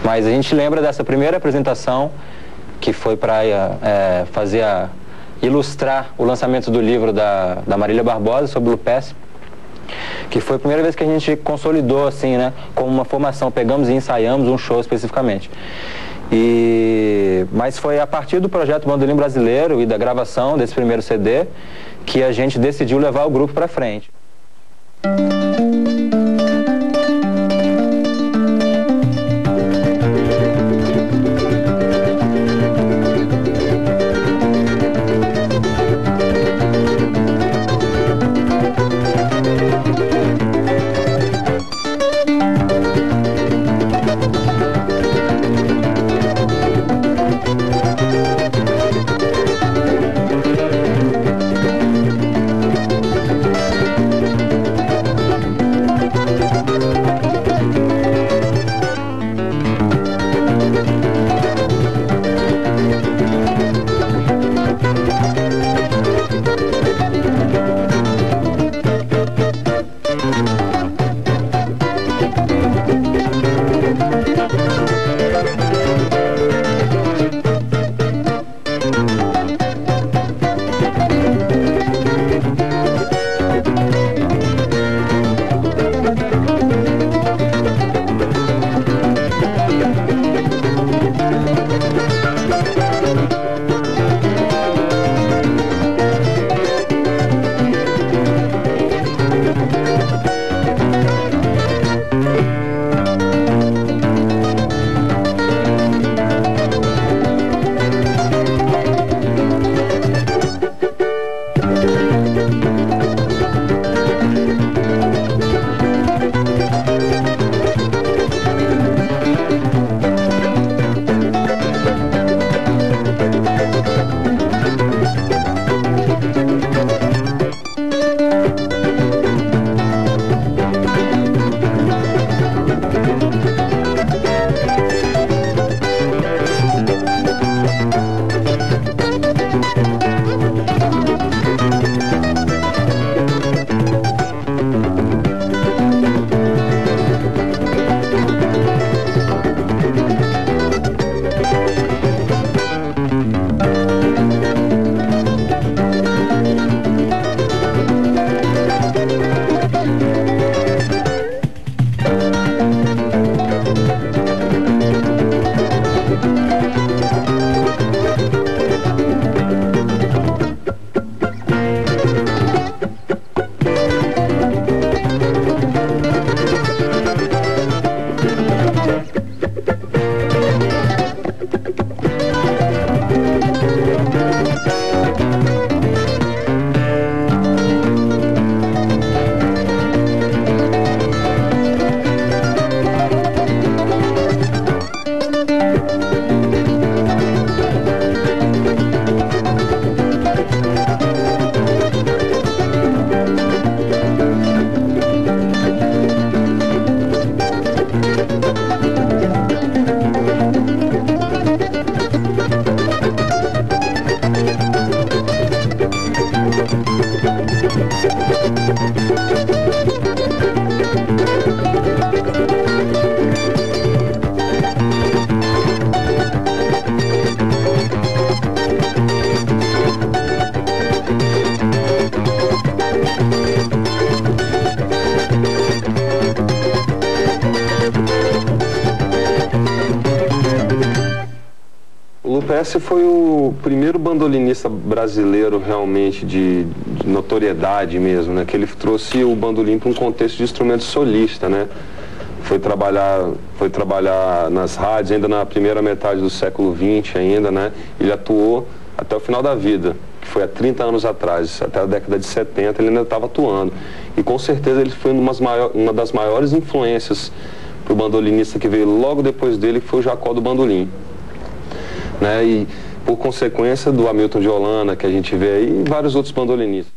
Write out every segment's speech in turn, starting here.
Mas a gente lembra dessa primeira apresentação, que foi para ilustrar o lançamento do livro da Marília Barbosa sobre o Lupécio, que foi a primeira vez que a gente consolidou, assim, né, como uma formação, pegamos e ensaiamos um show especificamente. Mas foi a partir do projeto Bandolim Brasileiro e da gravação desse primeiro CD que a gente decidiu levar o grupo para frente. Lupécio foi o primeiro bandolinista brasileiro realmente de notoriedade mesmo, né? Que ele trouxe o bandolim para um contexto de instrumento solista, né? Foi trabalhar nas rádios ainda na primeira metade do século XX ainda, né? Ele atuou até o final da vida, que foi há 30 anos atrás, até a década de 70 ele ainda estava atuando. E com certeza ele foi uma das maiores influências para o bandolinista que veio logo depois dele, que foi o Jacó do bandolim. Né? E por consequência do Hamilton de Holanda, que a gente vê aí, e vários outros bandolinistas.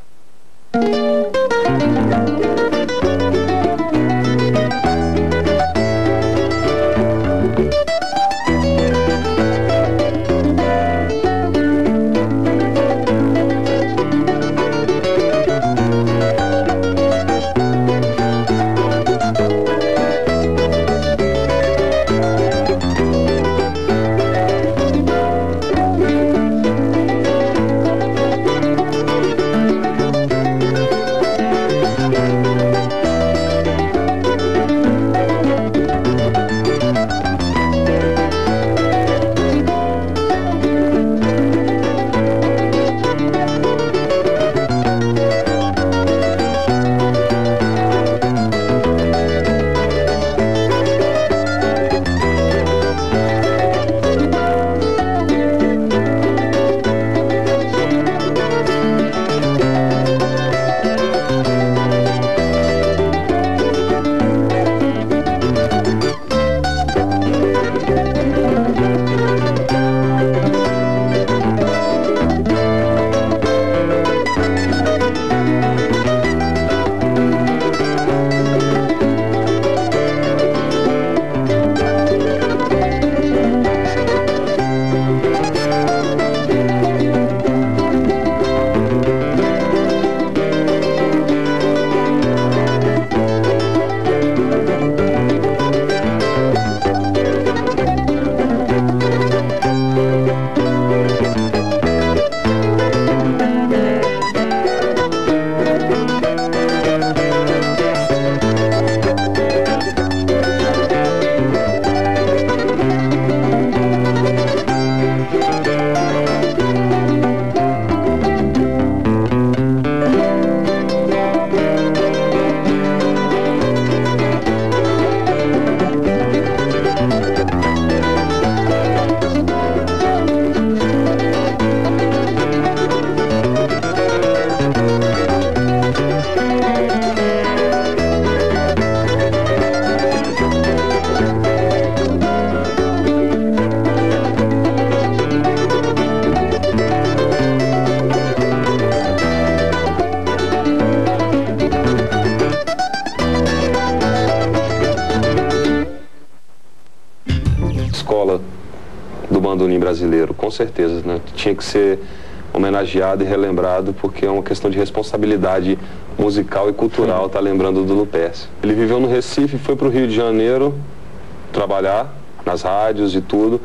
Escola do bandolim brasileiro, com certeza, né? Tinha que ser homenageado e relembrado, porque é uma questão de responsabilidade musical e cultural estar lembrando do Lupécio. Ele viveu no Recife, foi para o Rio de Janeiro trabalhar nas rádios e tudo.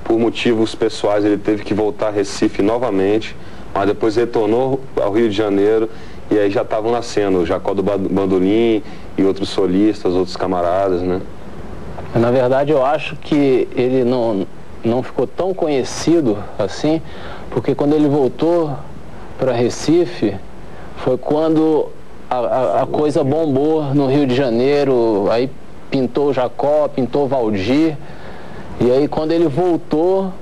Por motivos pessoais ele teve que voltar a Recife novamente, mas depois retornou ao Rio de Janeiro e aí já estavam nascendo o Jacó do bandolim e outros solistas, outros camaradas, né? Na verdade, eu acho que ele não ficou tão conhecido assim, porque quando ele voltou para Recife, foi quando a coisa bombou no Rio de Janeiro, aí pintou o Jacó, pintou o Valdir, e aí quando ele voltou,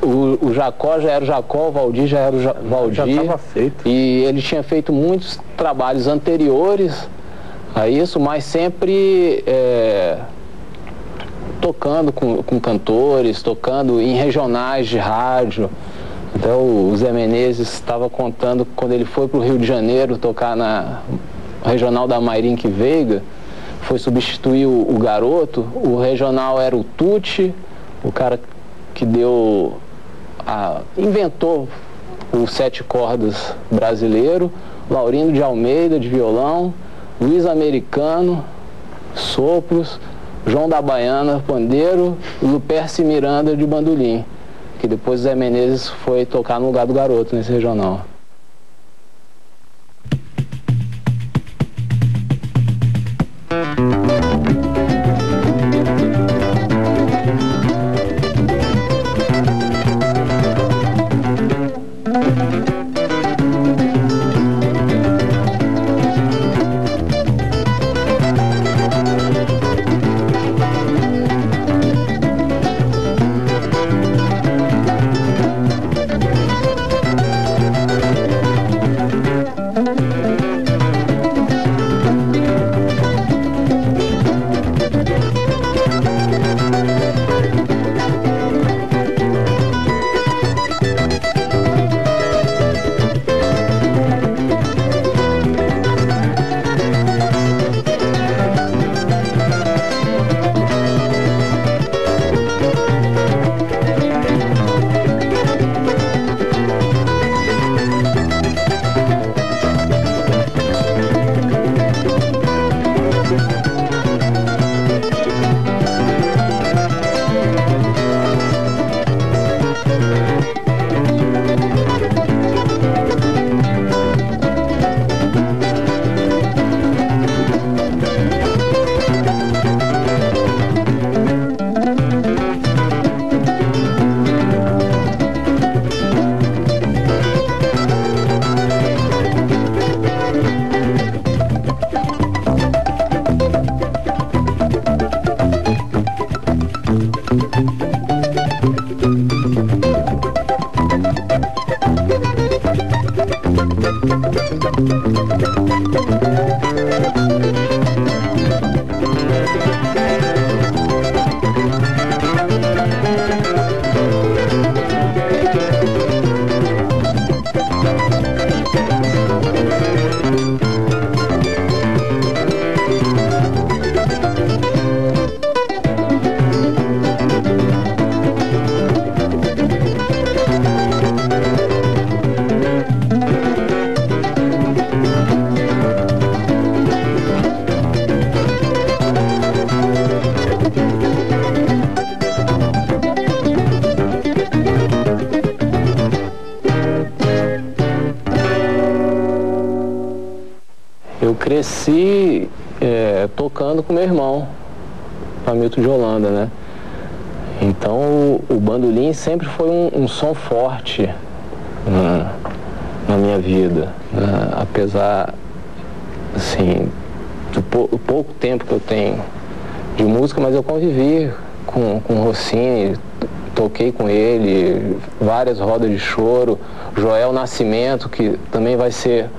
o Jacó já era o Jacó, o Valdir já era o Valdir, já estava feito. E ele tinha feito muitos trabalhos anteriores a isso, mas sempre tocando com cantores, tocando em regionais de rádio. Até o Zé Menezes estava contando que quando ele foi para o Rio de Janeiro tocar na regional da Mairinque Veiga, foi substituir o garoto, o regional era o Tucci, o cara que inventou o 7 cordas brasileiro, Laurindo de Almeida de violão, Luiz Americano, sopros, João da Baiana, pandeiro, e Luperce Miranda de bandolim, que depois o Zé Menezes foi tocar no lugar do garoto nesse regional. Guto de Holanda, né? Então o bandolim sempre foi um som forte na minha vida, né? Apesar, assim, do pouco tempo que eu tenho de música, mas eu convivi com o Rossini, toquei com ele, várias rodas de choro. Joel Nascimento, que também vai ser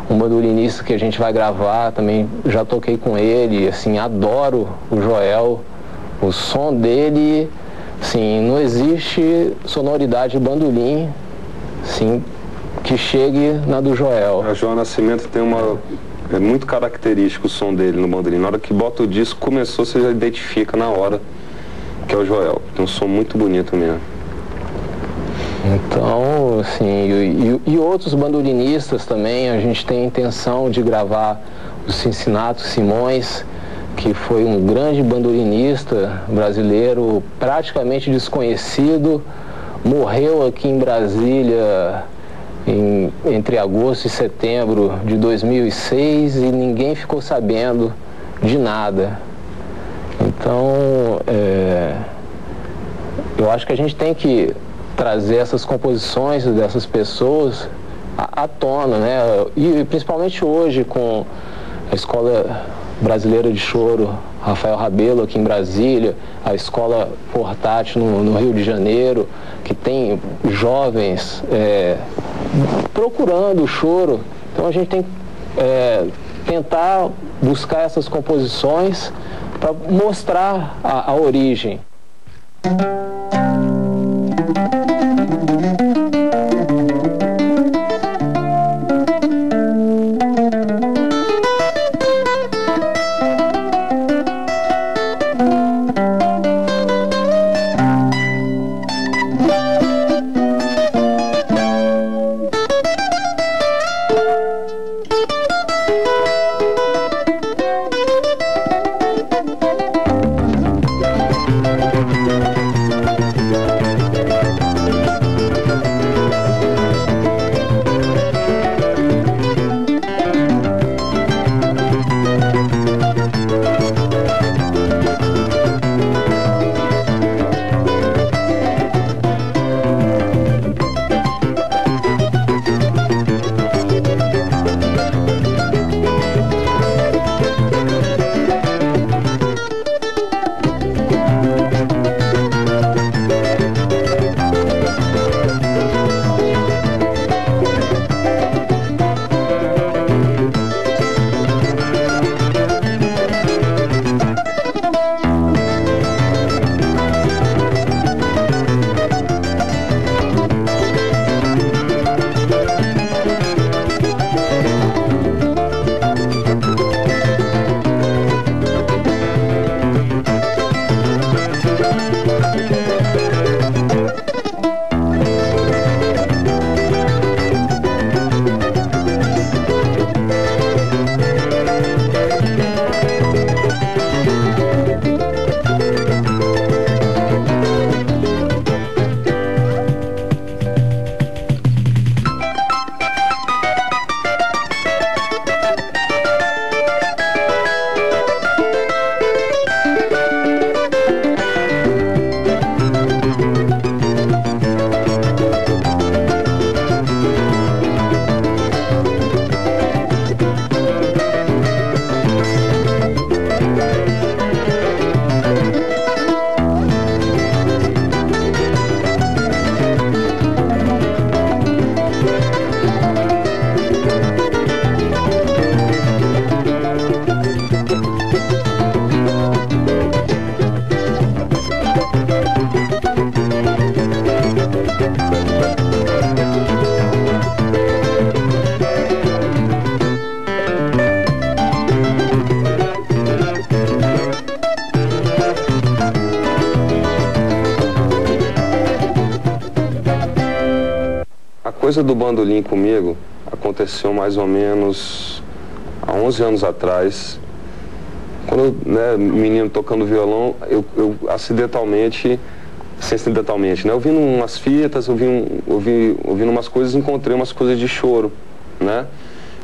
um bandolinista que a gente vai gravar, também já toquei com ele, assim, adoro o Joel, o som dele, assim, não existe sonoridade de bandolim, assim, que chegue na do Joel. O Joel Nascimento tem é muito característico o som dele no bandolim. Na hora que bota o disco, começou, você já identifica na hora que é o Joel. Tem um som muito bonito mesmo. Então, assim, e outros bandolinistas também, a gente tem a intenção de gravar o Cincinato Simões, que foi um grande bandolinista brasileiro, praticamente desconhecido, morreu aqui em Brasília entre agosto e setembro de 2006 e ninguém ficou sabendo de nada. Então, eu acho que a gente tem que trazer essas composições dessas pessoas à tona, né? E principalmente hoje com a Escola Brasileira de Choro Rafael Rabelo aqui em Brasília, a Escola Portátil no Rio de Janeiro, que tem jovens procurando o choro. Então a gente tem que tentar buscar essas composições para mostrar a origem. A coisa do bandolim comigo aconteceu mais ou menos há 11 anos atrás. Quando eu, menino tocando violão, eu acidentalmente, né, ouvindo umas fitas, ouvindo umas coisas, encontrei umas coisas de choro, né?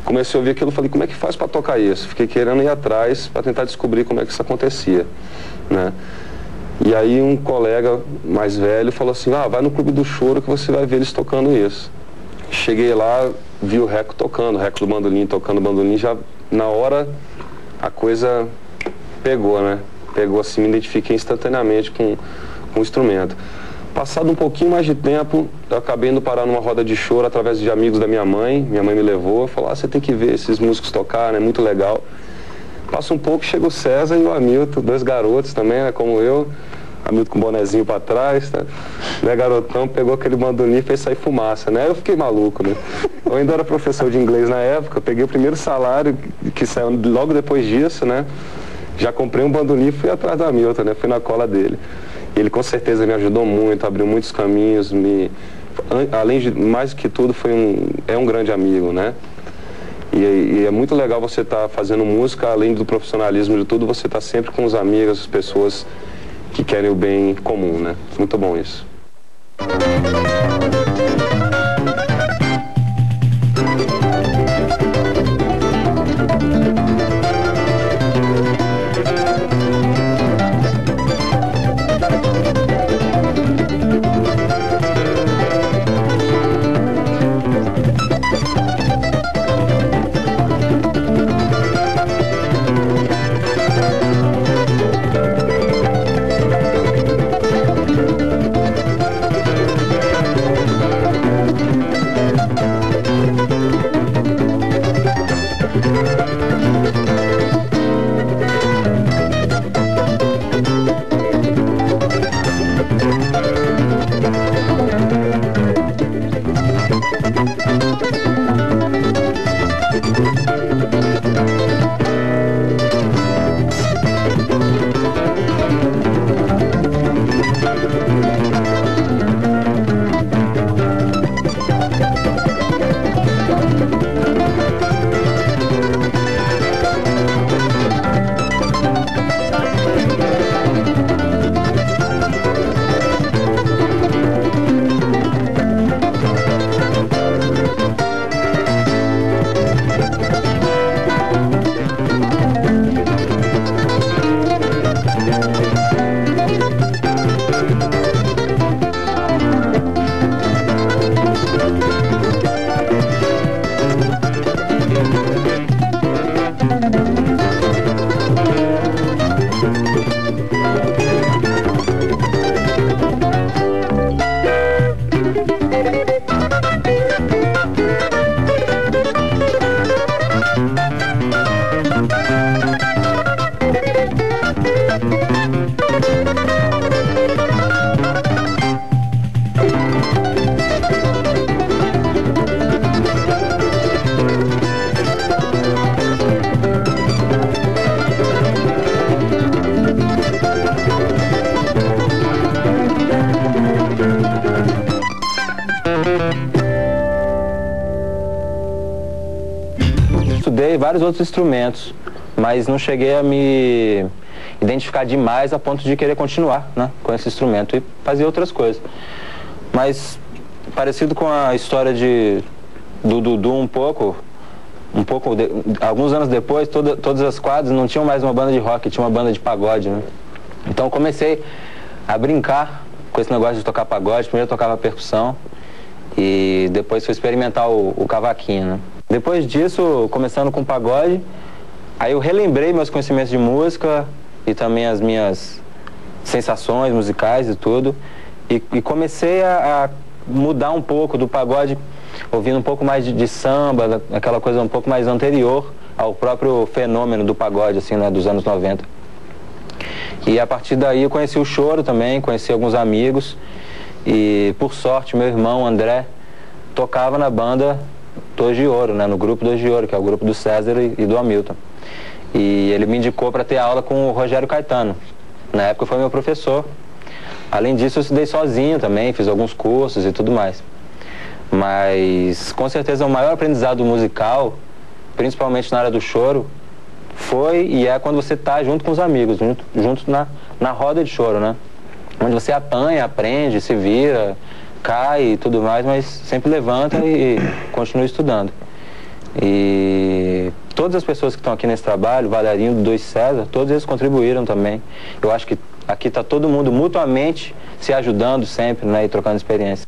Comecei a ouvir aquilo e falei, como é que faz para tocar isso? Fiquei querendo ir atrás para tentar descobrir como é que isso acontecia, né? E aí um colega mais velho falou assim, vai no Clube do Choro que você vai ver eles tocando isso. Cheguei lá, vi o Reco tocando, o Reco do bandolim tocando bandolim, já na hora a coisa pegou, né? Pegou assim, me identifiquei instantaneamente com o instrumento. Passado um pouquinho mais de tempo, eu acabei indo parar numa roda de choro através de amigos da minha mãe me levou, falou, você tem que ver esses músicos tocar, né? Muito legal. Passa um pouco, chega o César e o Hamilton, dois garotos também, né? Como eu. Hamilton com o bonezinho pra trás, tá? Né, garotão, pegou aquele bandolim e fez sair fumaça, né? Eu fiquei maluco, né? Eu ainda era professor de inglês na época, peguei o primeiro salário que saiu logo depois disso, né? Já comprei um bandolim e fui atrás do Hamilton, né? Fui na cola dele. Ele com certeza me ajudou muito, abriu muitos caminhos, além de, mais que tudo, é um grande amigo, né? E é muito legal você estar fazendo música, além do profissionalismo de tudo, você tá sempre com os amigos, as pessoas que querem o bem comum, né? Muito bom isso. Estudei vários outros instrumentos, mas não cheguei a me identificar demais a ponto de querer continuar, né, com esse instrumento e fazer outras coisas. Mas parecido com a história do Dudu alguns anos depois, todas as quadras não tinham mais uma banda de rock, tinha uma banda de pagode, né? Então comecei a brincar com esse negócio de tocar pagode. Primeiro eu tocava percussão e depois fui experimentar o cavaquinho, né? Depois disso, começando com pagode, aí eu relembrei meus conhecimentos de música e também as minhas sensações musicais e tudo, e comecei a mudar um pouco do pagode, ouvindo um pouco mais de samba, aquela coisa um pouco mais anterior ao próprio fenômeno do pagode, assim, né, dos anos 90. E a partir daí eu conheci o choro também, conheci alguns amigos, e por sorte meu irmão André tocava na banda Dois de Ouro, né, no grupo Dois de Ouro, que é o grupo do César e do Hamilton. E ele me indicou para ter aula com o Rogério Caetano. Na época foi meu professor. Além disso eu estudei sozinho também, fiz alguns cursos e tudo mais. Mas com certeza o maior aprendizado musical, principalmente na área do choro, foi e é quando você está junto com os amigos, junto na roda de choro, né? Onde você apanha, aprende, se vira, cai e tudo mais, mas sempre levanta e continua estudando. E todas as pessoas que estão aqui nesse trabalho, Valerinho, Dudu e César, todos eles contribuíram também. Eu acho que Aqui está todo mundo mutuamente se ajudando sempre, né, e trocando experiência.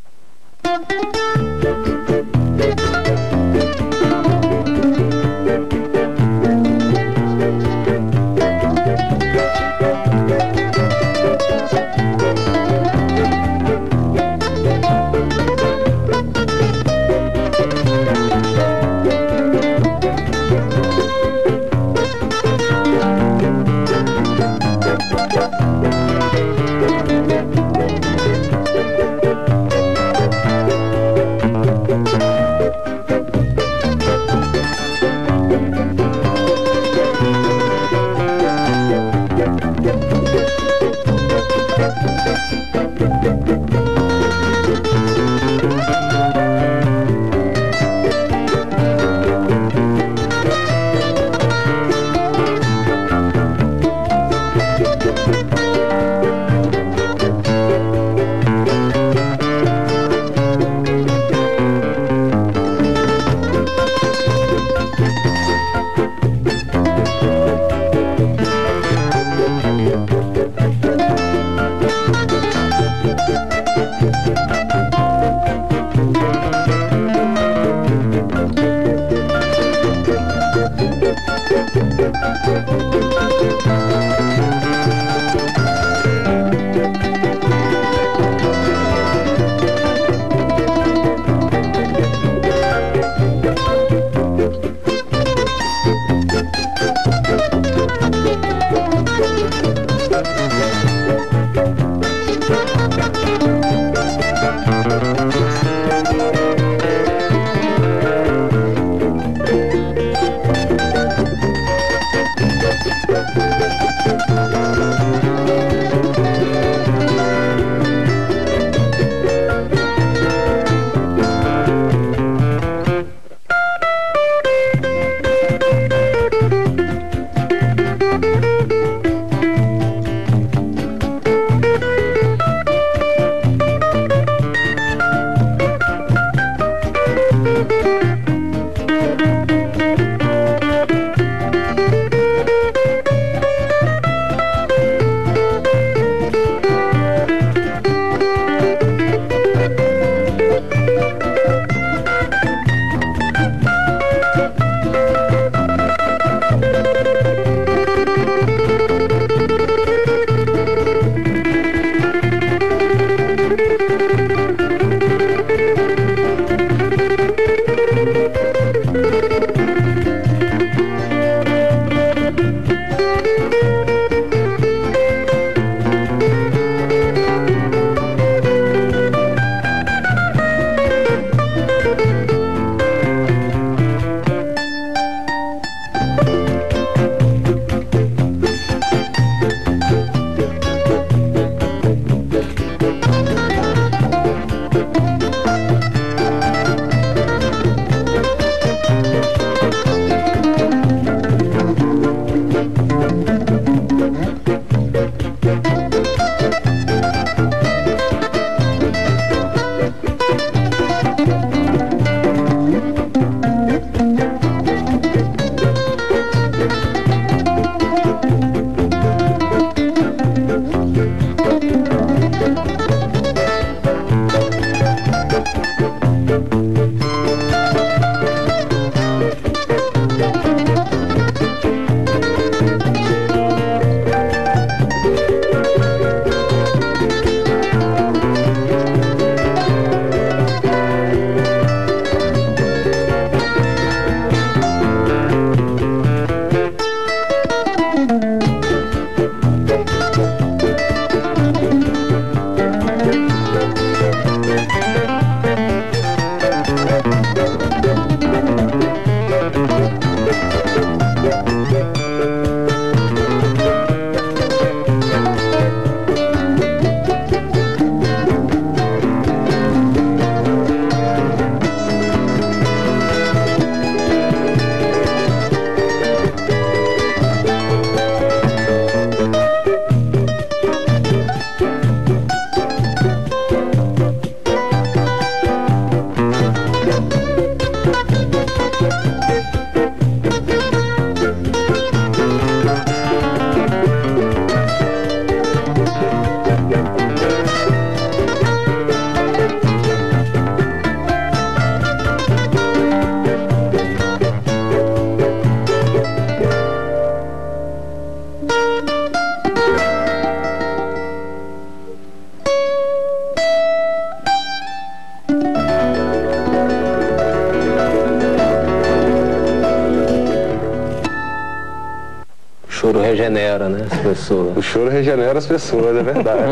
regenera, né, as pessoas. O choro regenera as pessoas, é verdade.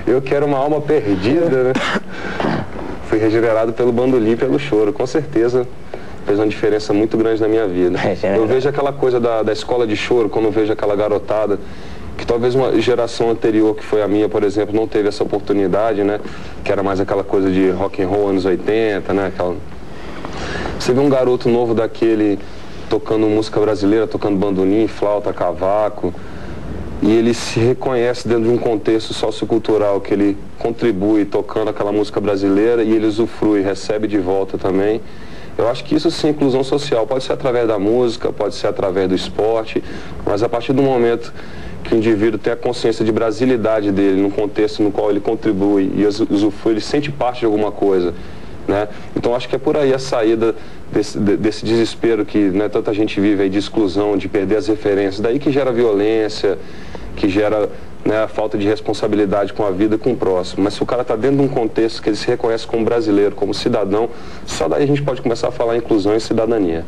Eu que era uma alma perdida, né? Fui regenerado pelo bandolim e pelo choro, com certeza. Fez uma diferença muito grande na minha vida. Eu vejo aquela coisa da escola de choro, quando eu vejo aquela garotada, que talvez uma geração anterior, que foi a minha, por exemplo, não teve essa oportunidade, né? Que era mais aquela coisa de rock and roll anos 80, né? Você vê um garoto novo daquele tocando música brasileira, tocando bandolim, flauta, cavaco, e ele se reconhece dentro de um contexto sociocultural que ele contribui tocando aquela música brasileira e ele usufrui, recebe de volta também. Eu acho que isso sim é inclusão social, pode ser através da música, pode ser através do esporte, mas a partir do momento que o indivíduo tem a consciência de brasilidade dele, no contexto no qual ele contribui e usufrui, ele sente parte de alguma coisa, né? Então acho que é por aí a saída desse desespero que, né, tanta gente vive aí de exclusão, de perder as referências, daí que gera violência, que gera, né, a falta de responsabilidade com a vida e com o próximo. Mas se o cara está dentro de um contexto que ele se reconhece como brasileiro, como cidadão, só daí a gente pode começar a falar em inclusão e cidadania.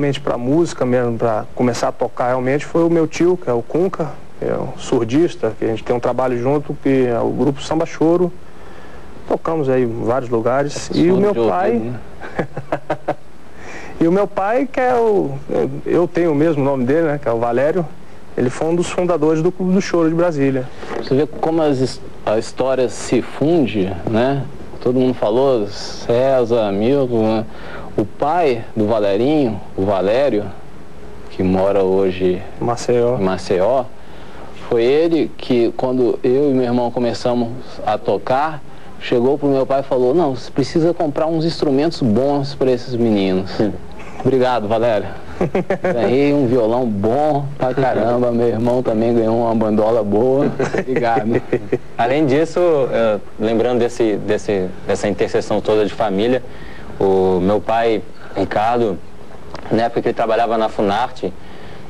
realmente para música mesmo, para começar a tocar realmente, foi o meu tio, que é o Cunca, que é um surdista, que a gente tem um trabalho junto, que é o grupo Samba Choro. Tocamos aí em vários lugares. E o meu pai... Né? E o meu pai, que é eu tenho o mesmo nome dele, né, que é o Valério, ele foi um dos fundadores do Clube do Choro de Brasília. Você vê como a história se funde, né? Todo mundo falou, César, Milton, né? O pai do Valerinho, o Valério, que mora hoje em Maceió, foi ele que, quando eu e meu irmão começamos a tocar, chegou pro meu pai e falou, não, você precisa comprar uns instrumentos bons para esses meninos. Obrigado, Valério. Ganhei um violão bom pra caramba, meu irmão também ganhou uma bandola boa. Obrigado. Além disso, lembrando dessa interseção toda de família, o meu pai, Ricardo, na época que ele trabalhava na Funarte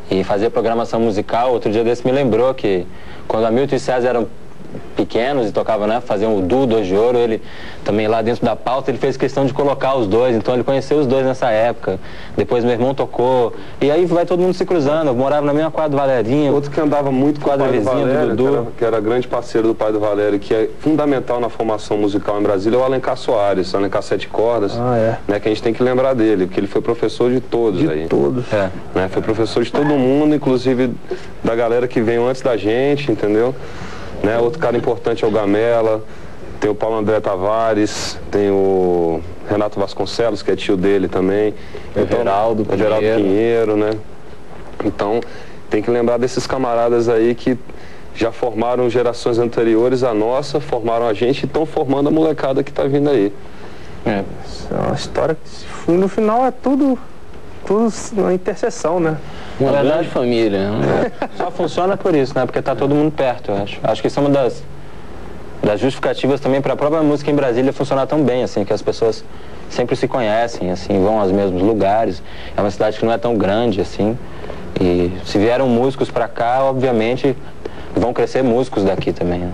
e fazia programação musical, outro dia desse me lembrou que quando Hamilton e César eram pequenos e tocavam, né, faziam o duo Dois de Ouro, ele também lá dentro da pauta, ele fez questão de colocar os dois, então ele conheceu os dois nessa época. Depois meu irmão tocou, e aí vai todo mundo se cruzando. Eu morava na mesma quadra do Valerinho. Outro que andava muito com o pai do Valério, do que era grande parceiro do pai do Valério, que é fundamental na formação musical em Brasília, é o Alencar Soares, Alencar Sete Cordas, né, que a gente tem que lembrar dele, porque ele foi professor de todos aí. De todos. Né, foi professor de todo mundo, inclusive da galera que veio antes da gente, entendeu? Né, outro cara importante é o Gamela, tem o Paulo André Tavares, tem o Renato Vasconcelos, que é tio dele também. Então, Geraldo Pinheiro, né? Então, tem que lembrar desses camaradas aí que já formaram gerações anteriores à nossa, formaram a gente e estão formando a molecada que está vindo aí. É uma história que no final é tudo uma interseção, né? Uma grande família. Né? Só funciona por isso, né? Porque tá todo mundo perto, eu acho. Acho que isso é uma das justificativas também para a própria música em Brasília funcionar tão bem, assim, que as pessoas sempre se conhecem, assim, vão aos mesmos lugares. É uma cidade que não é tão grande, assim. E se vieram músicos para cá, obviamente, vão crescer músicos daqui também, né?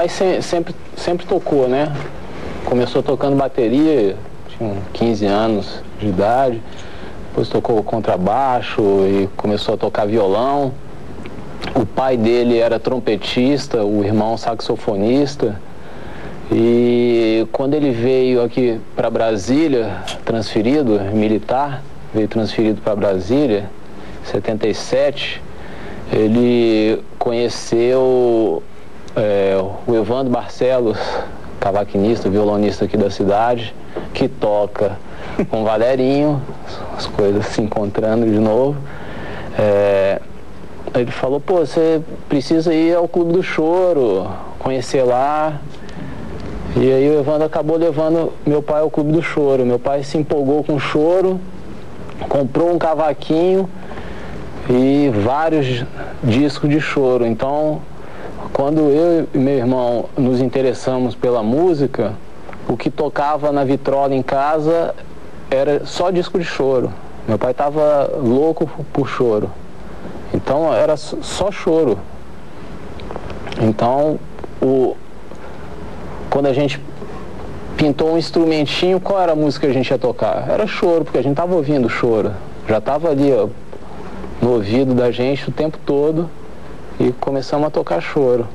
pai sempre tocou, né? Começou tocando bateria, tinha 15 anos de idade, depois tocou contrabaixo e começou a tocar violão. O pai dele era trompetista, o irmão saxofonista. E quando ele veio aqui para Brasília, transferido, militar, veio transferido para Brasília, em 77, ele conheceu o Evandro Barcelos, cavaquinista, violonista aqui da cidade, que toca com o Valerinho, as coisas se encontrando de novo. Ele falou, pô, você precisa ir ao Clube do Choro, conhecer lá. E aí o Evandro acabou levando meu pai ao Clube do Choro. Meu pai se empolgou com o choro, comprou um cavaquinho e vários discos de choro. Então, quando eu e meu irmão nos interessamos pela música, o que tocava na vitrola em casa era só disco de choro. Meu pai estava louco por choro. Então era só choro. Então, quando a gente pintou um instrumentinho, qual era a música que a gente ia tocar? Era choro, porque a gente estava ouvindo choro. Já estava ali, ó, no ouvido da gente o tempo todo, e começamos a tocar choro.